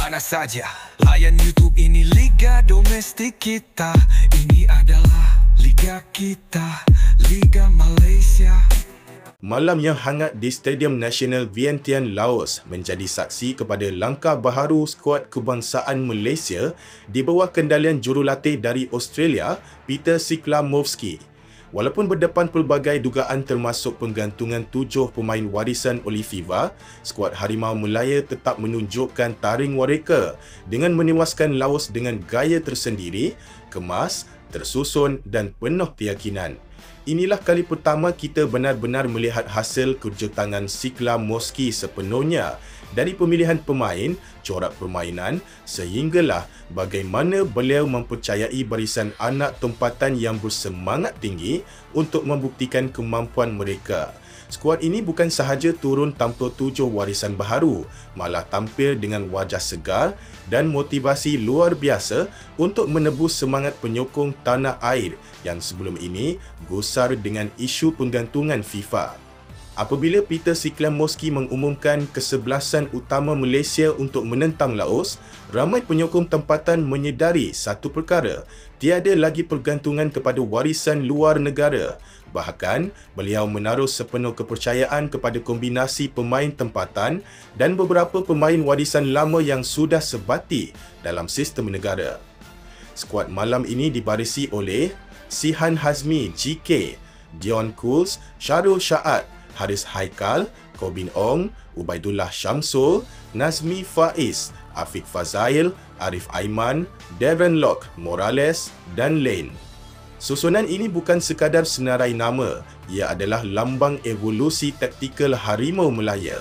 mana saja. Layan YouTube, ini Liga Domestik kita. Ini adalah Liga kita, Liga Malaysia. Malam yang hangat di Stadium Nasional Vientiane, Laos menjadi saksi kepada langkah baharu skuad kebangsaan Malaysia di bawah kendalian jurulatih dari Australia, Peter Siklamovski. Walaupun berdepan pelbagai dugaan termasuk penggantungan 7 pemain warisan oleh FIFA, skuad Harimau Melaya tetap menunjukkan taring mereka dengan menewaskan Laos dengan gaya tersendiri, kemas, tersusun dan penuh keyakinan. Inilah kali pertama kita benar-benar melihat hasil kerjatangan Siklamovski sepenuhnya, dari pemilihan pemain, corak permainan sehinggalah bagaimana beliau mempercayai barisan anak tempatan yang bersemangat tinggi untuk membuktikan kemampuan mereka. Skuad ini bukan sahaja turun tanpa 7 warisan baharu, malah tampil dengan wajah segar dan motivasi luar biasa untuk menebus semangat penyokong tanah air yang sebelum ini gusar dengan isu penggantungan FIFA. Apabila Peter Siklamovski mengumumkan kesebelasan utama Malaysia untuk menentang Laos, ramai penyokong tempatan menyedari satu perkara, tiada lagi pergantungan kepada warisan luar negara. Bahkan, beliau menaruh sepenuh kepercayaan kepada kombinasi pemain tempatan dan beberapa pemain warisan lama yang sudah sebati dalam sistem negara. Skuad malam ini dibarisi oleh Sihan Hazmi GK, Dion Cools, Syarul Syaad, Haris Haikal, Kobin Ong, Ubaidullah Syamsul, Nazmi Faiz, Afiq Fazail, Arif Aiman, Darren Locke Morales dan Lane. Susunan ini bukan sekadar senarai nama, ia adalah lambang evolusi taktikal Harimau Melaya.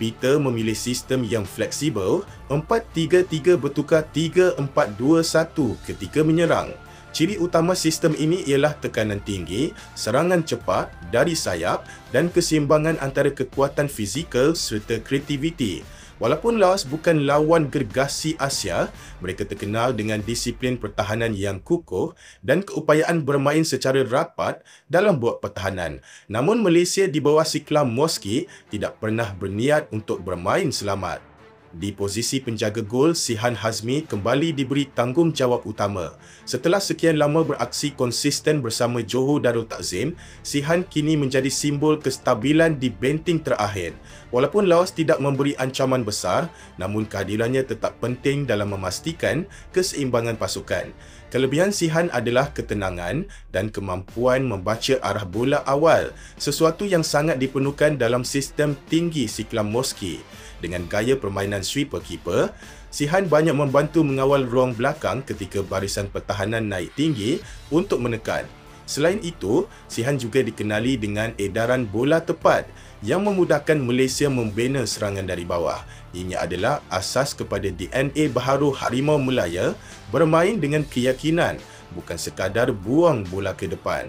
Peter memilih sistem yang fleksibel, 4-3-3 bertukar 3-4-2-1 ketika menyerang. Ciri utama sistem ini ialah tekanan tinggi, serangan cepat dari sayap dan keseimbangan antara kekuatan fizikal serta kreativiti. Walaupun Laos bukan lawan gergasi Asia, mereka terkenal dengan disiplin pertahanan yang kukuh dan keupayaan bermain secara rapat dalam buat pertahanan. Namun Malaysia di bawah Siklamovski tidak pernah berniat untuk bermain selamat. Di posisi penjaga gol, Sihan Hazmi kembali diberi tanggungjawab utama. Setelah sekian lama beraksi konsisten bersama Johor Darul Takzim, Sihan kini menjadi simbol kestabilan di benting terakhir. Walaupun Laos tidak memberi ancaman besar, namun kehadirannya tetap penting dalam memastikan keseimbangan pasukan. Kelebihan Sihan adalah ketenangan dan kemampuan membaca arah bola awal, sesuatu yang sangat diperlukan dalam sistem tinggi Siklamovski. Dengan gaya permainan sweeper keeper, Sihan banyak membantu mengawal ruang belakang ketika barisan pertahanan naik tinggi untuk menekan. Selain itu, Sihan juga dikenali dengan edaran bola tepat yang memudahkan Malaysia membina serangan dari bawah. Ini adalah asas kepada DNA baharu Harimau Melaya bermain dengan keyakinan, bukan sekadar buang bola ke depan.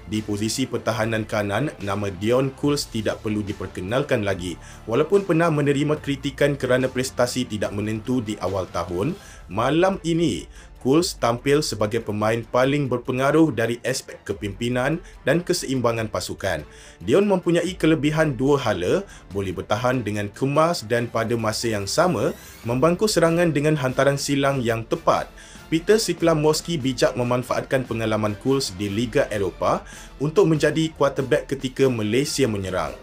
Di posisi pertahanan kanan, nama Dion Cools tidak perlu diperkenalkan lagi. Walaupun pernah menerima kritikan kerana prestasi tidak menentu di awal tahun, malam ini Cools tampil sebagai pemain paling berpengaruh dari aspek kepimpinan dan keseimbangan pasukan. Dion mempunyai kelebihan dua hala, boleh bertahan dengan kemas dan pada masa yang sama membangkuk serangan dengan hantaran silang yang tepat. Peter Siklamovski bijak memanfaatkan pengalaman Cools di Liga Eropah untuk menjadi quarterback ketika Malaysia menyerang.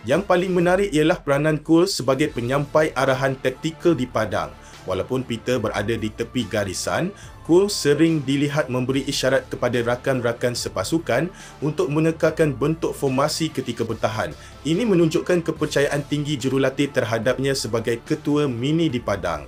Yang paling menarik ialah peranan Cools sebagai penyampai arahan taktikal di padang. Walaupun Peter berada di tepi garisan, Cools sering dilihat memberi isyarat kepada rakan-rakan sepasukan untuk mengekalkan bentuk formasi ketika bertahan. Ini menunjukkan kepercayaan tinggi jurulatih terhadapnya sebagai ketua mini di padang.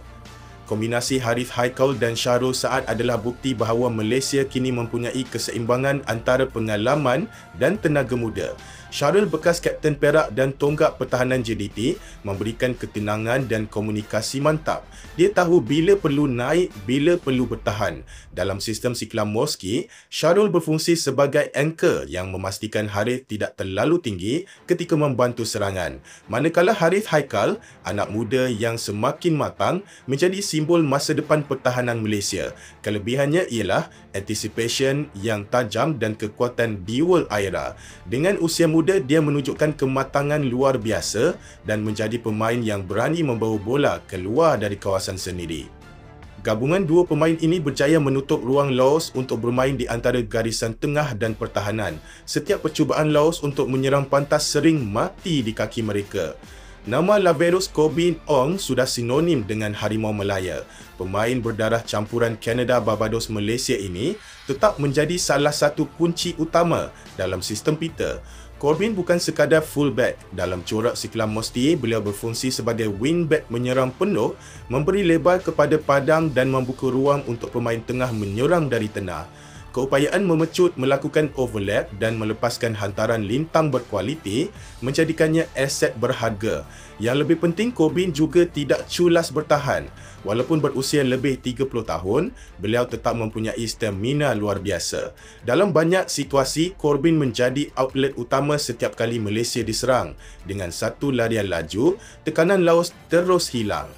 Kombinasi Haris Haikal dan Syarul Syaad adalah bukti bahawa Malaysia kini mempunyai keseimbangan antara pengalaman dan tenaga muda. Syarul bekas Kapten Perak dan tonggak pertahanan JDT memberikan ketenangan dan komunikasi mantap. Dia tahu bila perlu naik, bila perlu bertahan. Dalam sistem Siklamovski, Syarul berfungsi sebagai anchor yang memastikan Haris tidak terlalu tinggi ketika membantu serangan. Manakala Haris Haikal, anak muda yang semakin matang, menjadi simbol masa depan pertahanan Malaysia. Kelebihannya ialah anticipation yang tajam dan kekuatan dual era. Dengan usia muda, dia menunjukkan kematangan luar biasa dan menjadi pemain yang berani membawa bola keluar dari kawasan sendiri. Gabungan dua pemain ini berjaya menutup ruang Laos untuk bermain di antara garisan tengah dan pertahanan. Setiap percubaan Laos untuk menyerang pantas sering mati di kaki mereka. Nama Laveros Corbin Ong sudah sinonim dengan Harimau Melaya. Pemain berdarah campuran Kanada, Barbados, Malaysia ini tetap menjadi salah satu kunci utama dalam sistem Peter. Corbin bukan sekadar fullback. Dalam corak Siklam Mosty, beliau berfungsi sebagai wingback menyerang penuh, memberi lebar kepada padang dan membuka ruang untuk pemain tengah menyerang dari tengah. Keupayaan memecut, melakukan overlap dan melepaskan hantaran lintang berkualiti menjadikannya aset berharga. Yang lebih penting, Corbin juga tidak culas bertahan. Walaupun berusia lebih 30 tahun, beliau tetap mempunyai stamina luar biasa. Dalam banyak situasi, Corbin menjadi outlet utama setiap kali Malaysia diserang. Dengan satu larian laju, tekanan Laos terus hilang.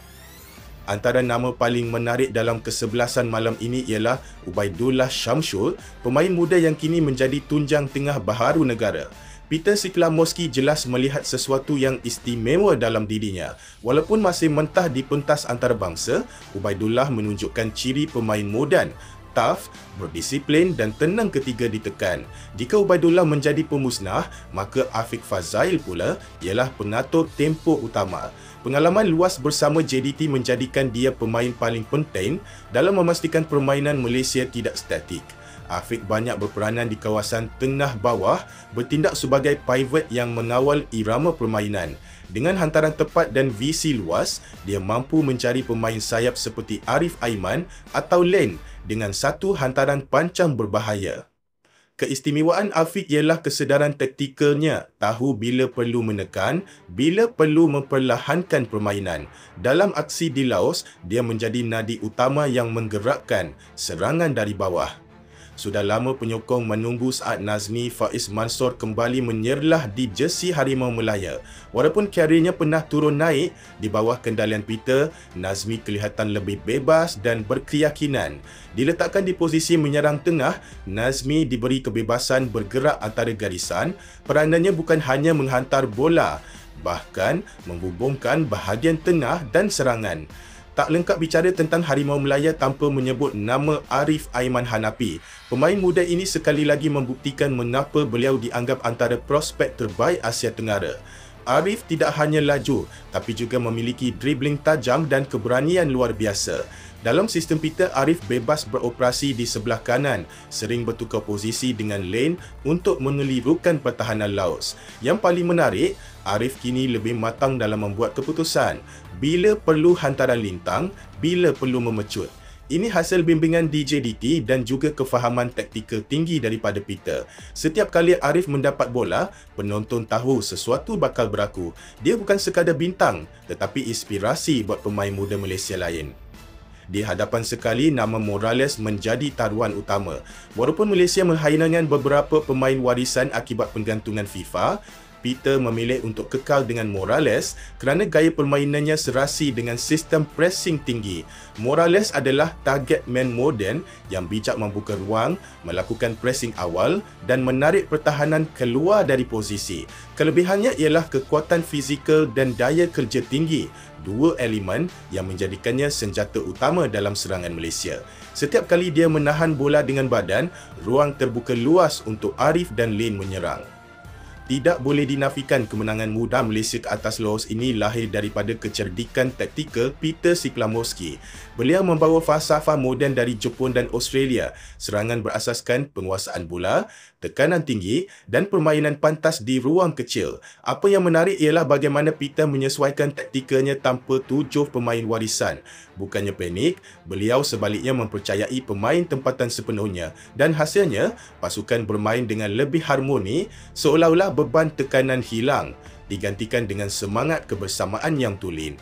Antara nama paling menarik dalam kesebelasan malam ini ialah Ubaidullah Syamsul, pemain muda yang kini menjadi tunjang tengah baharu negara. Peter Siklam Mosty jelas melihat sesuatu yang istimewa dalam dirinya. Walaupun masih mentah di pentas antarabangsa, Ubaidullah menunjukkan ciri pemain moden, tough, berdisiplin dan tenang ketika ditekan. Jika Ubaidullah menjadi pemusnah, maka Afiq Fazail pula ialah pengatur tempo utama. Pengalaman luas bersama JDT menjadikan dia pemain paling penting dalam memastikan permainan Malaysia tidak statik. Afiq banyak berperanan di kawasan tengah bawah, bertindak sebagai pivot yang mengawal irama permainan. Dengan hantaran tepat dan visi luas, dia mampu mencari pemain sayap seperti Arif Aiman atau Len dengan satu hantaran pancang berbahaya. Keistimewaan Afiq ialah kesedaran taktikalnya, tahu bila perlu menekan, bila perlu memperlahankan permainan. Dalam aksi di Laos, dia menjadi nadi utama yang menggerakkan serangan dari bawah. Sudah lama penyokong menunggu saat Nazmi Faiz Mansor kembali menyerlah di jersey Harimau Melaya. Walaupun kariernya pernah turun naik di bawah kendalian Peter, Nazmi kelihatan lebih bebas dan berkeyakinan. Diletakkan di posisi menyerang tengah, Nazmi diberi kebebasan bergerak antara garisan. Peranannya bukan hanya menghantar bola, bahkan menghubungkan bahagian tengah dan serangan. Tak lengkap bicara tentang Harimau Melaya tanpa menyebut nama Arif Aiman Hanapi. Pemain muda ini sekali lagi membuktikan mengapa beliau dianggap antara prospek terbaik Asia Tenggara. Arif tidak hanya laju, tapi juga memiliki dribbling tajam dan keberanian luar biasa. Dalam sistem Peter, Arif bebas beroperasi di sebelah kanan, sering bertukar posisi dengan Lane untuk mengelirukan pertahanan Laos. Yang paling menarik, Arif kini lebih matang dalam membuat keputusan. Bila perlu hantaran lintang, bila perlu memecut. Ini hasil bimbingan DJDT dan juga kefahaman taktikal tinggi daripada Peter. Setiap kali Arif mendapat bola, penonton tahu sesuatu bakal berlaku. Dia bukan sekadar bintang, tetapi inspirasi buat pemain muda Malaysia lain. Di hadapan sekali, nama Morales menjadi taruhan utama. Walaupun Malaysia menghilangkan beberapa pemain warisan akibat penggantungan FIFA, Peter memilih untuk kekal dengan Morales kerana gaya permainannya serasi dengan sistem pressing tinggi. Morales adalah target man moden yang bijak membuka ruang, melakukan pressing awal dan menarik pertahanan keluar dari posisi. Kelebihannya ialah kekuatan fizikal dan daya kerja tinggi, dua elemen yang menjadikannya senjata utama dalam serangan Malaysia. Setiap kali dia menahan bola dengan badan, ruang terbuka luas untuk Arif dan Lane menyerang. Tidak boleh dinafikan kemenangan mudah Malaysia ke atas Laos ini lahir daripada kecerdikan taktikal Peter Siklam Mosty. Beliau membawa falsafah moden dari Jepun dan Australia. Serangan berasaskan penguasaan bola, tekanan tinggi dan permainan pantas di ruang kecil. Apa yang menarik ialah bagaimana Peter menyesuaikan taktikalnya tanpa 7 pemain warisan. Bukannya panik, beliau sebaliknya mempercayai pemain tempatan sepenuhnya dan hasilnya pasukan bermain dengan lebih harmoni, seolah-olah beban tekanan hilang, digantikan dengan semangat kebersamaan yang tulen.